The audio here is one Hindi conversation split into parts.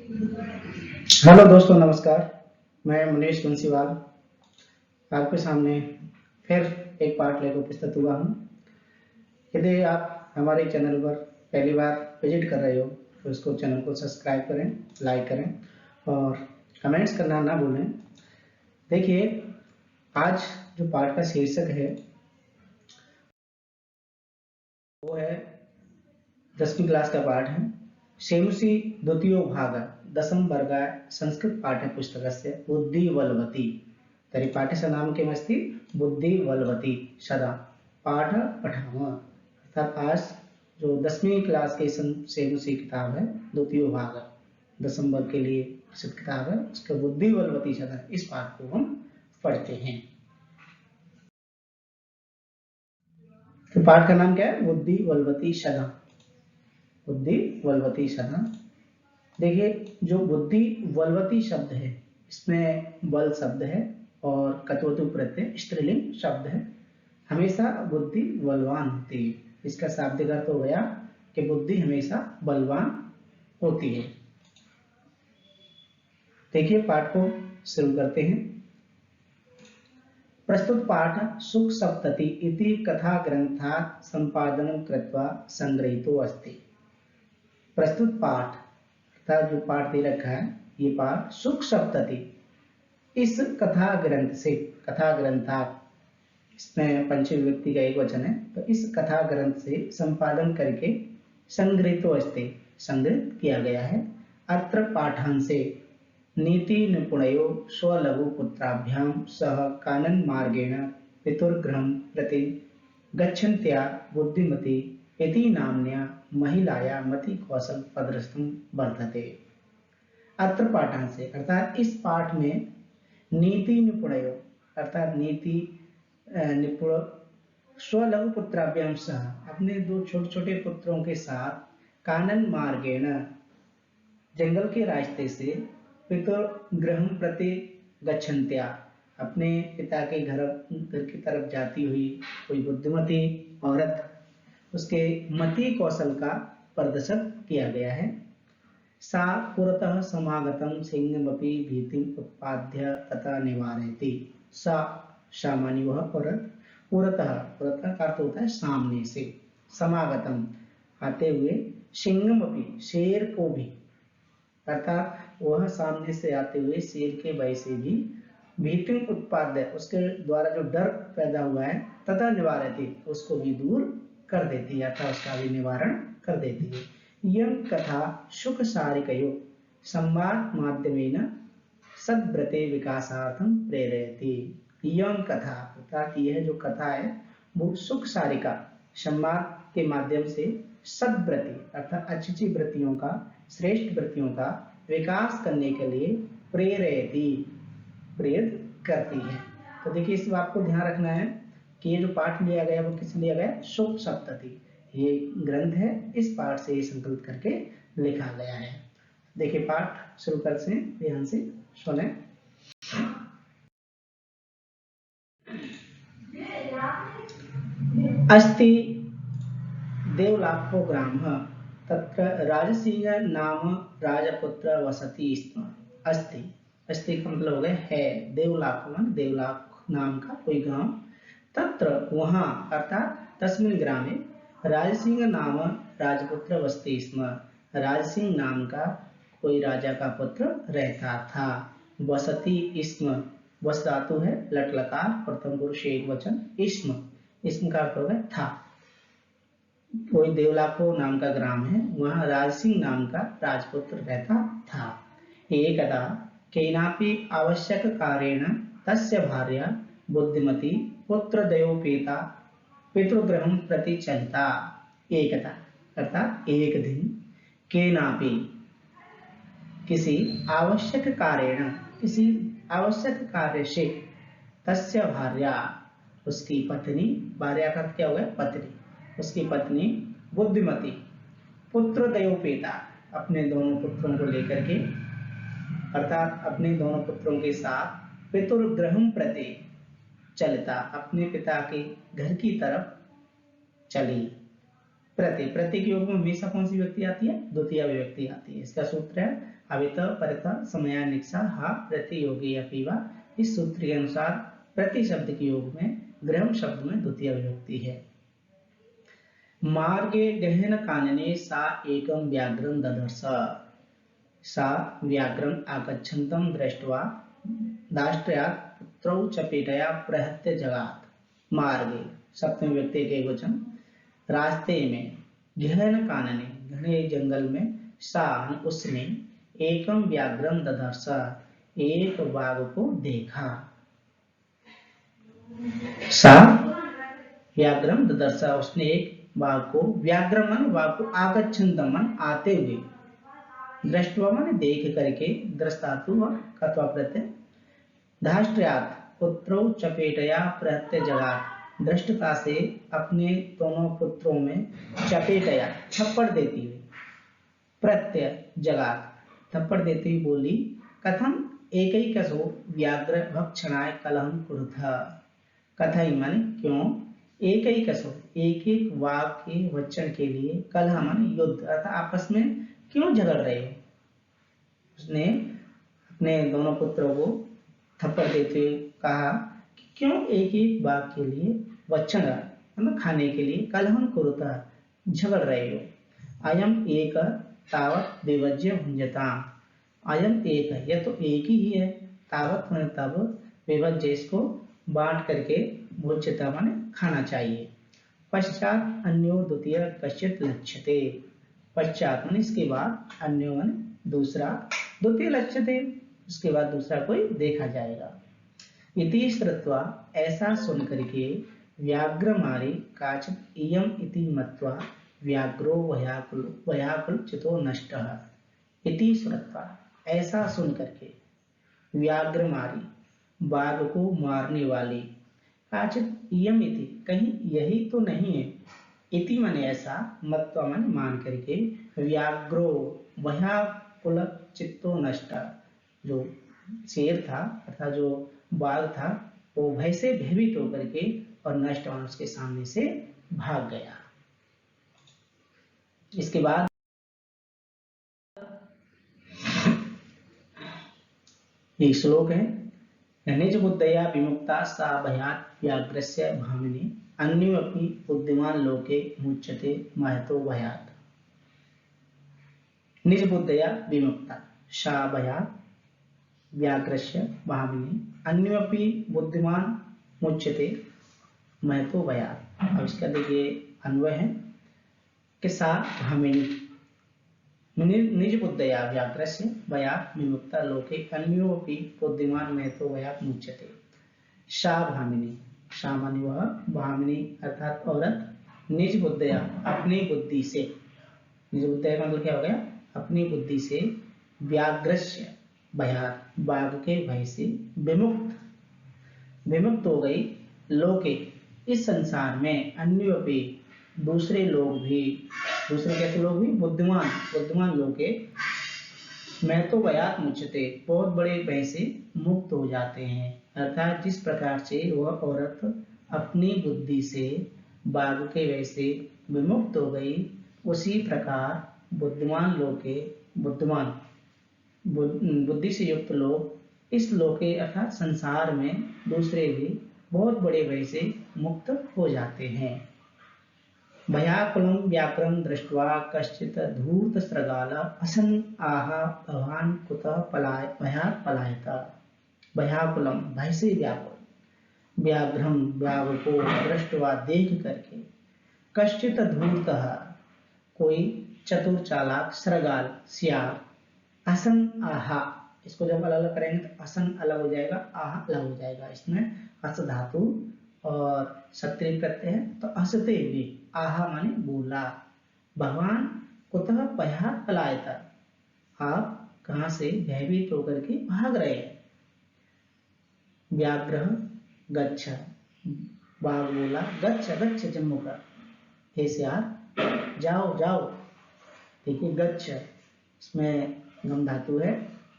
हेलो दोस्तों, नमस्कार। मैं मनीष बंसीवाल आपके सामने फिर एक पार्ट लेकर उपस्थित हुआ हूँ। यदि आप हमारे चैनल पर पहली बार विजिट कर रहे हो तो इसको चैनल को सब्सक्राइब करें, लाइक करें और कमेंट्स करना ना भूलें। देखिए, आज जो पार्ट का शीर्षक है वो है 10वीं क्लास का पाठ है। शेमुषी द्वितीयो भाग दशम वर्ग संस्कृत पाठ्य पुस्तकस्य बुद्धिबलवती तर्हि पाठस्य नाम किमस्ति बुद्धिबलवती सदा पाठ पठामः। अर्थात आज जो 10वीं क्लास के शेमुषी किताब है, द्वितीय भाग दसम वर्ग के लिए प्रसिद्ध किताब है, उसका बुद्धिबलवती सदा इस पाठ को हम पढ़ते हैं। तो पाठ का नाम क्या है? बुद्धिबलवती सदा। बुद्धिबलवती सदा। देखिए, जो बुद्धिबलवती शब्द है इसमें बल शब्द है और कतवतु प्रत्यय स्त्रीलिंग शब्द है। हमेशा बुद्धि बलवान होती है। इसका शाब्दिक अर्थ हो गया कि बुद्धि हमेशा बलवान होती है। देखिए, पाठ को शुरू करते हैं। प्रस्तुत पाठ सुख सप्तति इति कथा ग्रंथात् संपादनं कृत्वा संग्रहीतो अस्ति। प्रस्तुत पाठ अर्थात जो पाठ दे रखा है, ये पाठ सुख सप्तति इस कथा ग्रंथ से, कथा ग्रंथात् इसमें पंचमी विभक्ति का एक वचन है, तो इस कथा ग्रंथ से संपादन करके संग्रहितो अस्ति संग्रहित किया गया है। अत्र पाठांशे नीति निपुणयो स्वलघु पुत्राभ्यां सह कानन मार्गेण पितुर्गृहं प्रति गच्छन्त्या बुद्धिमती इति नाम्न्या महिलाया मति कौशल प्रदर्शनं वर्तते। अत्र पाठांशे अर्थात इस पाठ में नीति निपुणयो अर्थात नीति निपुण स्वलघु पुत्राभ्याम सह अपने दो छोटे छोटे पुत्रों के साथ कानन मार्गेण जंगल के रास्ते से पितृगृहं प्रति गच्छन्त्या अपने पिता के घर की तरफ जाती हुई कोई बुद्धिमती औरत, उसके मति कौशल का प्रदर्शन किया गया है। सा पुरतः समागतं सिंहमपि भीतिम् उत्पाद्य तथा निवारयति। सा मानी वह औरत, पुरतः का अर्थ होता है सामने से, समागतम आते हुए, सिंहमपि शेर को भी, अर्थात वह सामने से आते हुए शेर के भय से भी, भीतिम उत्पाद्य उसके द्वारा जो डर पैदा हुआ है, तथा निवारयति उसको भी दूर कर देती है, अर्थात उसका भी निवारण कर देती है। यं कथा सुख सारिकयो संवाद माध्यमेन सद्व्रते विकासार्थं प्रेरयति। यं कथा अर्थात यह जो कथा है वो सुख सारिका संवाद के माध्यम से सद्व्रति अर्थात अच्छी वृत्तियों का, श्रेष्ठ वृत्तियों का विकास करने के लिए प्रेरयति प्रेरित करती है। तो देखिए, इस बात को ध्यान रखना है कि ये जो पाठ लिया गया वो किस लिया गया? सुख सप्तति ये ग्रंथ है, इस पाठ से संकलित करके लिखा गया है। देखिए, पाठ शुरू करते हैं, ध्यान से सुने। अस्ति देवलाखो ग्रामः तत्र राजसिंह नाम राजपुत्र वसति स्म। अस्ति अस्ति का मतलब हो गया है, देवलाखो देवलाख नाम का कोई गांव, तत्र वहां अर्थात तस्मिन् ग्रामे राजसिंह नाम राजपुत्र वसति स्म। राजसिंह नाम का कोई राजा का पुत्र रहता था। वसति स्म, वस धातु है लट लकार प्रथम पुरुष एक वचन, स्म का अर्थ होगा था। कोई देवलाखो नाम का ग्राम है, वहां राजसिंह नाम का राजपुत्र रहता था। एकदा केनापि आवश्यक कारेण तस्य भार्या बुद्धिमती पुत्रद्वयोपेता पितृगृहं प्रति चलिता। एकदा अर्थात एक दिन, केनापि किसी आवश्यक कारेण किसी आवश्यक कार्य से, तस्य भार्या उसकी पत्नी, भार्या का अर्थ क्या हुआ? पत्नी, उसकी पत्नी बुद्धिमती पुत्रद्वयोपेता अपने दोनों पुत्रों को लेकर के, अर्थात अपने दोनों पुत्रों के साथ पितृगृहं प्रति चलता अपने पिता के घर की तरफ चली। प्रति प्रति के योग में हमेशा कौन सी विभक्ति आती है? द्वितीय विभक्ति आती है। इसका सूत्र है अवित परत समयानिक्षा हा प्रतियोगी अपीवा। इस सूत्र के अनुसार प्रति शब्द के योग में गृह शब्द में द्वितीय विभक्ति है। मार्गे गहन कानने सा एकम व्याघ्रं ददर्श। सा व्याघ्रं आगच्छन्तं दृष्ट्वा दाष्ट्र्यात् पुत्रौ चपेटया प्रहत्य जगात्। मार्गे सप्तमी व्यक्ति के वचन, रास्ते में, गहन कानने घने जंगल में, सा उसने, एकम व्याघ्रं ददर्श एक बाघ को देखा। सा व्याघ्रं ददर्श उसने एक बाघ को, व्याघ्र मन बाघ को, आगच्छन्तं मन आते हुए, दृष्टवा मन देख करके, दृष्टातु व कत्वा प्रत्यय, धाष्ट्र्यात् पुत्रो चपेटया प्रहत्य जगात् दृष्टता से अपने दोनों पुत्रों में चपेटया थप्पड़ देती हुई, प्रत्यय जगात् थप्पड़ देती हुई बोली, कथम एकैकसो व्याघ्र भक्षणाय कलहं कुरुथ। कथई माने क्यों, एकैकसो एक एक वाघ के भक्षण के लिए, कलह माने युद्ध अर्थात आपस में क्यों झगड़ रहे हो। उसने अपने दोनों पुत्रों को थप्पड़ देते हुए कहा कि क्यों एक एक बाघ के लिए भक्षण मतलब खाने के लिए कलहं कुरुता झगड़ रहे हो। अयम एक तावत विभज्य भुंजताम। अयम एक है, यह तो एक ही है, तावत माने तब, विभज्य इसको बांट करके, भुंजता माने खाना चाहिए। पश्चात अन्यो द्वितीय कश्चित लक्ष्यते। पश्चात माने इसके बाद, अन्यो माने दूसरा, द्वितीय लक्ष्यते उसके बाद दूसरा कोई देखा जाएगा। इति श्रुत्वा ऐसा सुन करके, व्याघ्रमारी काचित् इयम् इति मत्वा व्याघ्रो वयाकुल चितो नष्टः। इति श्रुत्वा ऐसा सुन करके, व्याघ्रमारी बाघ को मारने वाली, काचित् इयम् इति कहीं यही तो नहीं है, इति माने ऐसा, मत्वा माने मान करके, व्याघ्रो वयाकुल चित्तो नष्टः जो शेर था अर्थात जो बाघ था वो भय से भयभीत होकर के और नष्ट मानुष के सामने से भाग गया। इसके बाद एक श्लोक है, निज बुद्धया विमुक्ता सा भयात् व्याघ्रस्य भामिनी अन्योऽपि बुद्धिमान लोके मुच्यते महतो भयात्। निज बुद्धया विमुक्ता सा भयात् व्याघ्रस्य भामिनी अन्योऽपि बुद्धिमान मुच्यते महतो भयात्। अब इसका देखिए अन्वय है कि सा भामिनी निज बुद्धया व्याघ्रस्य भयात् विमुक्ता लोके अन्योऽपि बुद्धिमान महतो भयात् मुच्यते। सा भामिनी, सा माने वह, भामिनी अर्थात औरत, निज बुद्धया अपनी बुद्धि से, निज बुद्धया का मतलब क्या हो गया, अपनी बुद्धि से, व्याघ्रस्य भयात् बाघ के भय से, विमुक्त हो गई, लोके इस संसार में, अन्योपि दूसरे लोग भी, दूसरे कैसे लोग भी, बुद्धिमान लोग के, मैं तो भयात् मुच्यते बहुत बड़े भय से मुक्त हो जाते हैं। अर्थात जिस प्रकार से वह औरत अपनी बुद्धि से बाघ के भय से विमुक्त हो गई, उसी प्रकार बुद्धिमान लोग के, बुद्धि से युक्त लोग इस लोके अर्थात संसार में दूसरे भी बहुत बड़े भय से मुक्त हो जाते हैं। भयाकुलं व्याघ्रं दृष्ट्वा कश्चित् धूर्तशृगाल असन आह भवान् कुतः भयात् पलायत। भयाकुलं भय से व्याकुल, व्याघ्रं व्याघ्र को, दृष्ट्वा देख करके, कश्चित् धूर्तः कोई चतुर चालाक, शृगाल सियार, असन आहा, इसको जब अलग अलग करेंगे तो असन अलग हो जाएगा, आहा अलग हो जाएगा। इसमें अस धातु और सत्रिय प्रत्यय है, तो असते हुए, आहा माने बोला, भगवान कुतः भयात् पलायत, आप कहां से भयभीत होकर के भाग रहे हैं। व्याघ्र गच्छ, बाघ बोला, गच्छ गच्छ जम्मू का, हे सियार जाओ जाओ। देखिए गच्छ इसमें गम धातु है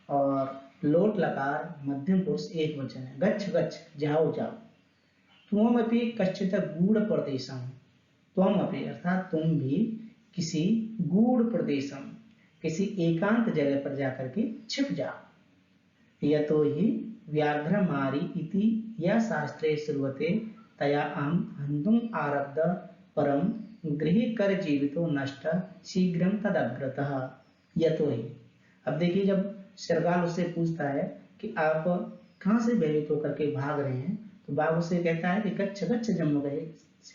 और लोट लकार मध्यम पुरुष एक वचन है, गच्छ गच्छ जाओ जाओ। त्वमपि कश्चित् गूढ़ प्रदेशम, त्वमपि अर्थात तुम भी किसी गूढ़ प्रदेशम, किसी एकांत जगह पर जाकर के छिप जाओ। यतो हि व्याघ्र मारी इति या शास्त्रे श्रुवते तया अहम हन्तुम आरब्ध परम गृह कर जीवितो नष्ट शीघ्रम तदग्रतः। यतो ही, अब देखिए जब शृगाल उससे पूछता है कि आप कहां से भयभीत होकर के भाग रहे हैं, तो बाघ उससे कहता है कि गच्छ गच्छ जम्मू गए,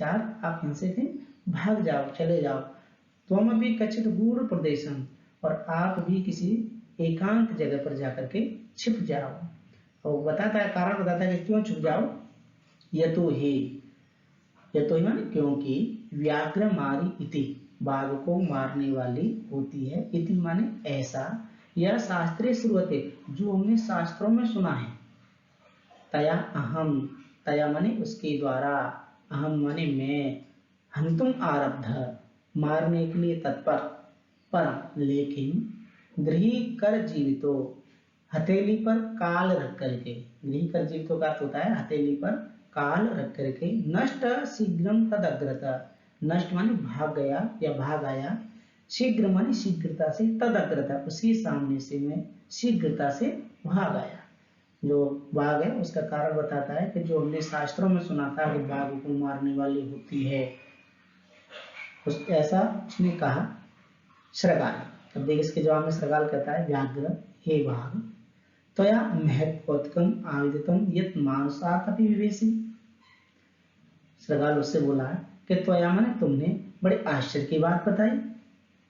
यार आप यहाँ से थे, भाग जाओ, चले जाओ, तुम अभी कच्चित गूढ़ प्रदेशम, और आप भी किसी एकांत जगह पर जाकर के छिप जाओ। और बताता है, कारण बताता है कि क्यों छुप जाओ। यतो ही माने क्योंकि व्याघ्र मारी इति, बाघ को मारने वाली होती है, इति माने ऐसा, यह शास्त्रीय श्रुवते, जो हमने शास्त्रों में सुना है, तया अहम, तया माने उसके द्वारा, अहम माने मैं, हंतुम आरब्ध मारने के लिए तत्पर, पर लेकिन गृह कर जीवितो, हथेली पर काल रख करके, गृह कर जीवितों का होता है हथेली पर काल रख करके, नष्ट शीघ्रम तदग्रता, नष्ट माने भाग गया या भाग आया, शीघ्र माने शीघ्रता से, तदग्रता उसी सामने से मैं शीघ्रता से भाग आया। जो बाघ है उसका कारण बताता है कि जो हमने शास्त्रों में सुना था कि बाघ को मारने वाली होती है, उस ऐसा उसने कहा शृगाल। अब देखिए इसके जवाब में शृगाल कहता है, व्याघ्र हे बाघ, त्वया महत्वोत्कम आविदितम यत् मानसात् अपि विवेशी। शृगाल उससे बोला कि त्वया माने तुमने बड़े आश्चर्य की बात बताई,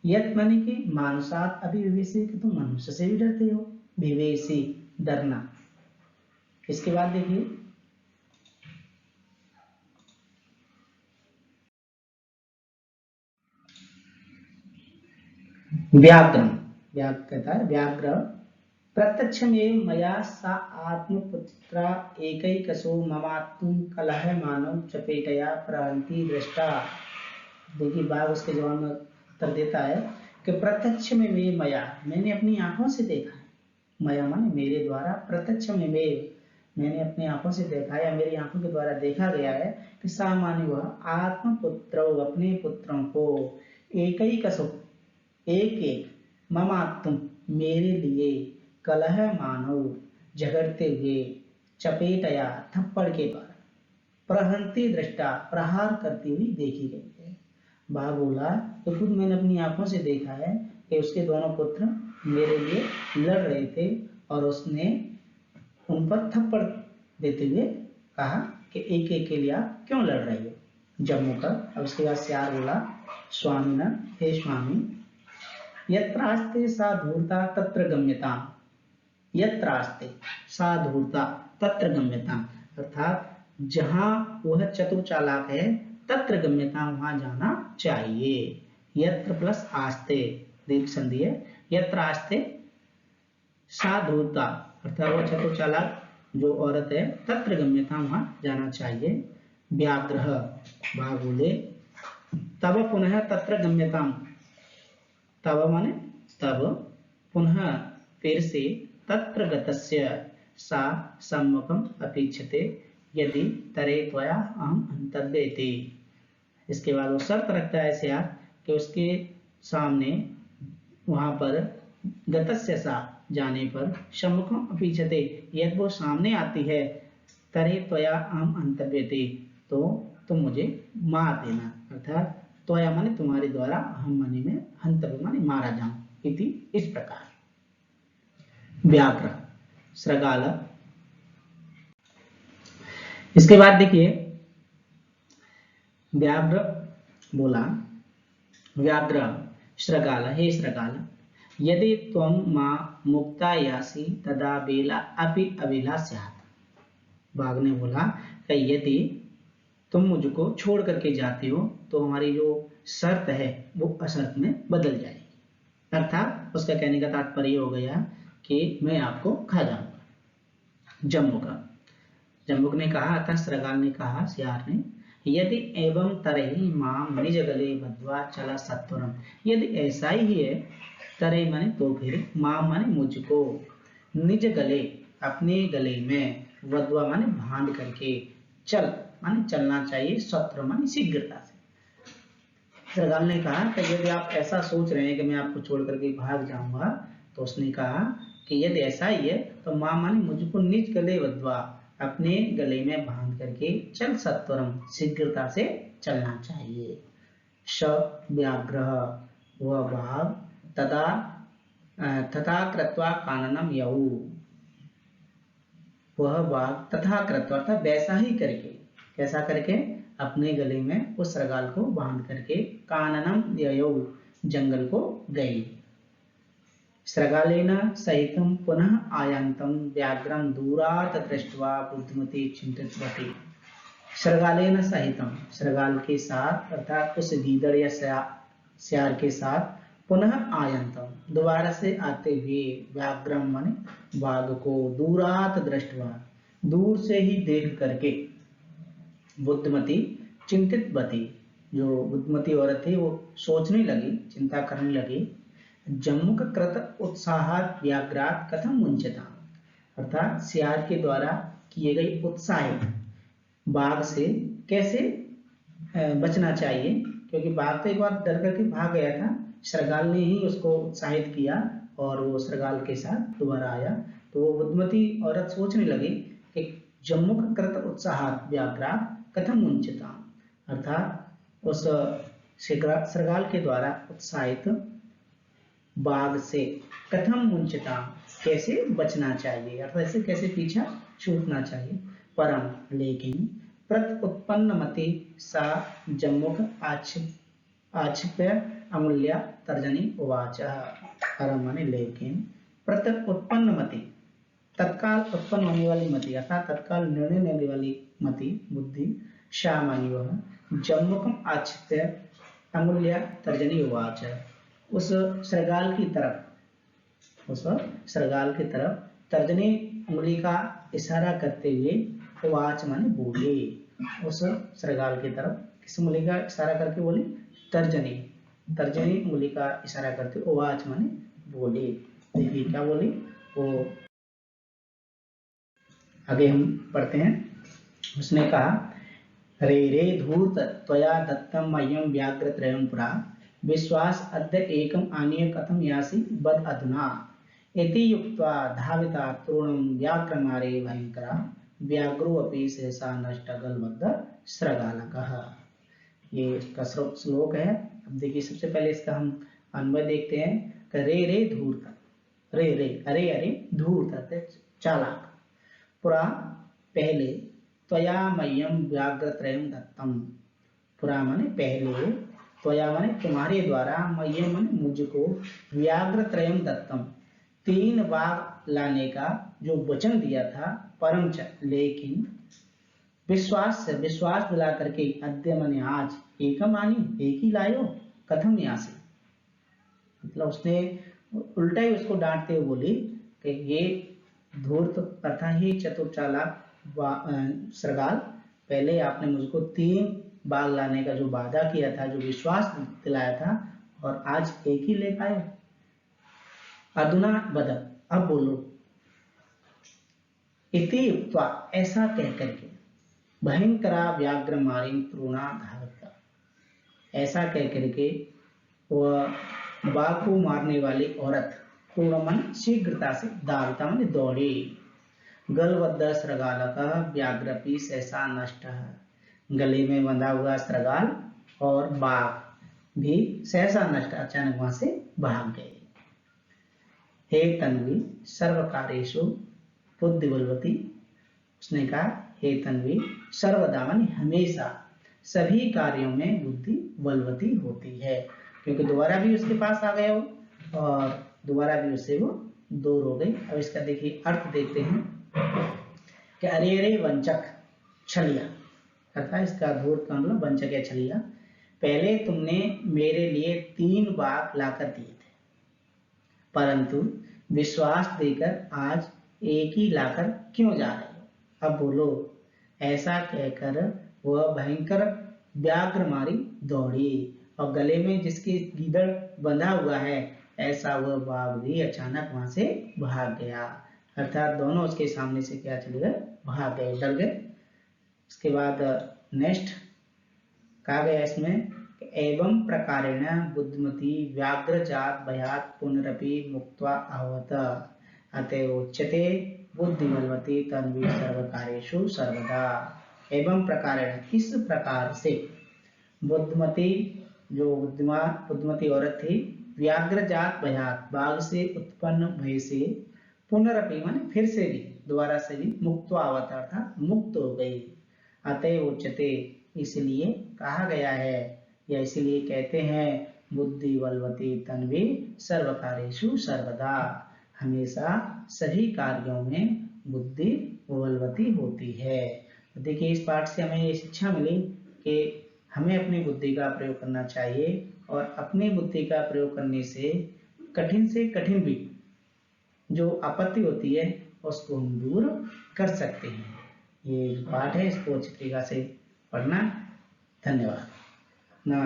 यत् माने कि मानसात् अपि विवेशी, कि तुम मनुष्य से भी डरते हो, विवेशी डरना। इसके बाद देखिए व्याघ्र, व्याघ्र कहता है, व्याघ्र प्रत्यक्षमेव मया सा आत्मपुत्रा एकैकशो ममात्म कलह मानव चपेटया प्रहन्ति दृष्टा। देखिए बाघ उसके जवाब में उत्तर देता है कि प्रत्यक्ष में वे मया, मैंने अपनी आंखों से देखा है, मया माने मेरे द्वारा, प्रत्यक्ष में वे मैंने अपनी आंखों से देखा या मेरी आंखों के द्वारा देखा गया है कि सामान्य वह आत्मपुत्र, अपने पुत्रों को, एकैकशो एक एक, ममात्म मेरे लिए, कलह मानव झगड़ते हुए, चपेटया थप्पड़ के द्वारा, प्रहंती दृष्टा प्रहार करती हुई देखी गई है। बाघ बोला तो खुद मैंने अपनी आंखों से देखा है कि उसके दोनों पुत्र मेरे लिए लड़ रहे थे और उसने उन पर थप्पड़ देते हुए कहा कि एक एक के लिए आप क्यों लड़ रहे हो, जम्मू का। अब उसके बाद सियार बोला, स्वामी न, हे स्वामी, यत्रास्ते सा धूर्ता तत्र गम्यता, यत्रास्ते सा धूर्ता तत्र गम्यता, अर्थात जहां वह चतुर चालाक है, तत्र गम्यता वहां जाना चाहिए। यत्र प्लस आस्ते, दीर्घ संधि है, यत्र आस्ते सा धूर्ता, अर्थात वह चतुर चालाक जो औरत है, तत्र गम्यता वहां जाना चाहिए। व्याघ्र बाघ बोले, तब पुनः तत्र गम्यता, तब माने तब, पुनः फिर से, तत्र गतस्य सा सम्मुखम अपेक्षते यदि तरे त्वया अहम अंतव्येति। इसके बाद वो शर्त रखता है सियार कि उसके सामने वहां पर गतस्य सा जाने पर, सम्मुखम अपेक्षते यदि वो सामने आती है, तरे त्वया अहम अंतव्येति तो तुम मुझे मार देना, अर्थात त्वया माने तुम्हारे द्वारा, अहम माने में, हंतव्य माने मारा जाऊं, इति इस प्रकार। व्याघ्र शृगाल। इसके बाद देखिए व्याघ्र बोला, व्याघ्र शृगाल, हे शृगाल, यदि त्वं मां मुक्ता यासि तदा बेला अपि अबेला स्यात्। बाघ ने बोला कि यदि तुम मुझको छोड़ करके जाते हो तो हमारी जो शर्त है वो अशर्त में बदल जाएगी, अर्थात उसका कहने का तात्पर्य हो गया कि मैं आपको खा जाऊंगा। जम्बुक ने कहा, अतः शृगाल ने कहा सियार ने, यदि एवं तरही माम निज गले बद्वा चला सत्वरम, यदि ऐसा ही है, तरही माने तो फिर, माम माने मुझको, निज गले अपने गले में, वद्वा माने बांध करके, चल माने चलना चाहिए, सत्र माने शीघ्रता से, श्रगाल ने कहा कि यदि आप ऐसा सोच रहे हैं कि मैं आपको छोड़ करके भाग जाऊंगा, तो उसने कहा कि यदि ऐसा ही है तो माँ माने मुझको निज गले बद्धवा, अपने गले में बांध करके चल सत्वरम, शीघ्रता से चलना चाहिए। श व्याघ्र वह बाघ, तदा तथा कृत्वा काननम यऊ, वह बाघ तथा कृत्वा अर्थात वैसा ही करके, कैसा करके, अपने गले में उस श्रगाल को बांध करके काननम ययौ, जंगल को गई। श्रगालेन सहितं पुनः आयान्तं व्याघ्रं दूरात् दृष्ट्वा बुद्धिमती चिंतितवती। श्रगालेन सहितं, श्रगाल के साथ अर्थात उस गीदड़ या सियार के साथ, पुनः आयंतम, दोबारा से आते हुए, व्याघ्रम माने बाघ को, दूरात दृष्टवा, दूर से ही देख करके, बुद्धिमती चिंतितवती, जो बुद्धिमती औरत थी वो सोचने लगी, चिंता करने लगी। जम्मुक कृत उत्साहात व्याघ्रात कथम मुंचता, अर्थात सियार के द्वारा किए गए उत्साहित बाघ से कैसे बचना चाहिए, क्योंकि बाघ तो एक बार डर करके भाग गया था, श्रगाल ने ही उसको उत्साहित किया और वो श्रगाल के साथ दोबारा आया। तो वो बुद्धिमती औरत सोचने लगी कि जम्मुक कृत उत्साहात व्याघ्रा कथम मुंचता, अर्थात उस श्रगाल के द्वारा उत्साहित बाघ से कथम मुंचता, कैसे बचना चाहिए, अर्थात ऐसे कैसे पीछा छूटना चाहिए। परम लेकिन प्रत उत्पन्न मति सा जम्मुख आक्षिप्य अमूल्य तर्जनी उवाच। परम माने लेकिन, प्रत उत्पन्न मति, तत्काल उत्पन्न होने वाली मति अर्थात तत्काल निर्णय लेने वाली मति, बुद्धि, सा मानी वह, जम्मुखम आक्षिप्य अमूल्य तर्जनी उवाच, उस श्रगाल की तरफ, उस श्रगाल की तरफ तर्जनी उंगली का इशारा करते हुए, उवाच माने बोले, उस श्रगाल की तरफ किस उंगली का इशारा करके बोली, तर्जनी, तर्जनी उंगली का इशारा करते उवाच माने बोले। देखिए क्या बोली वो, आगे हम पढ़ते हैं। उसने कहा, रे रे धूर्त त्वया दत्तम मह्यम व्याघ्र त्रयं पुरा, विश्वास अद्य एकम आनीय कथम यासि बद अधुना, इति युक्त्वा धाविता तृणं व्याघ्रमारे भयंकरा, व्याघ्रो अपि सहसा नष्ट गलबद्ध श्रगालकः। ये इसका श्लोक है। अब देखिए सबसे पहले इसका हम अन्वय देखते हैं। रे रे धूर्त, रे रे अरे अरे, धूर्त चालाक, पुरा पहले, त्वया मह्यम व्याघ्र त्रयं दत्तम, पुरा माने पहले, त्वया माने तुम्हारे द्वारा, मह्यम माने मुझको, व्याघ्र त्रयं दत्तम, 3 बाघ लाने का जो वचन दिया था, परम लेकिन, विश्वास से विश्वास दिला करके, अद्य माने आज, एकम आनी एक ही लायो, कथम यहाँ से, मतलब उसने उल्टा ही उसको डांटते हुए बोली कि ये धूर्त अर्थात ही चतुर चालाक श्रगाल, पहले आपने मुझको 3 बाघ लाने का जो वादा किया था, जो विश्वास दिलाया था, और आज एक ही ले पाए। अधुना बदल, अब बोलो। इति युक्त्वा ऐसा कह करके, भयंकरा व्याघ्र मारी तृणा धावता, ऐसा कह करके वह बाघ को मारने वाली औरत तृणमन शीघ्रता से, धावता माने दौड़ी, गलबद्ध श्रगालकः व्याघ्रपि सहसा नष्टः, गले में बंधा हुआ श्रगाल और बाघ भी सहसा नष्ट, अचानक वहां से भाग गए। हे तन्वी सर्वकारेषु बुद्धि बलवती, उसने कहा हे तन्वी, सर्वदा माने हमेशा, सभी कार्यों में बुद्धि बलवती होती है, क्योंकि दोबारा भी उसके पास आ गया वो और दोबारा भी उससे वो दूर हो गई। अब इसका देखिए अर्थ देखते हैं कि अरे अरे वंचक छलिया, अर्थात इसका धूर्त का मतलब वंचक या छलिया, पहले तुमने मेरे लिए 3 बाघ लाकर दिए थे, परंतु विश्वास देकर आज एक ही लाकर क्यों जा रहे हो, अब बोलो। ऐसा कहकर वह भयंकर व्याघ्र मारी दौड़ी, और गले में जिसकी गीदड़ बंधा हुआ है, ऐसा वह बाघ भी अचानक वहां से भाग गया, अर्थात दोनों उसके सामने से क्या चले गए, भाग गए, डर गए। उसके बाद नेक्स्ट कहा गया इसमें, एवं प्रकारेण बुद्धिमती व्याघ्रजात भयात् पुनरपि मुक्त्वा आहवत अतएव उच्यते बुद्धिबलवती तन्वी सर्वकार्येषु सर्वदा। एवं प्रकारेण इस प्रकार से बुद्धिमती जो बुद्धिमती औरत थी व्याघ्रजात भयात बाघ से उत्पन्न भय से पुनरपि माने फिर से भी दोबारा से भी मुक्त आवत अर्थात मुक्त हो गई। अतएव उच्यते इसलिए कहा गया है या इसलिए कहते हैं बुद्धि बलवती तन्वी सर्वकार्येषु सर्वदा, हमेशा सभी कार्यों में बुद्धि बलवती होती है। तो देखिए इस पाठ से हमें ये शिक्षा मिली कि हमें अपनी बुद्धि का प्रयोग करना चाहिए और अपनी बुद्धि का प्रयोग करने से कठिन भी जो आपत्ति होती है उसको हम दूर कर सकते हैं। ये पाठ है इसको अच्छी तरीके से पढ़ना। धन्यवाद ना।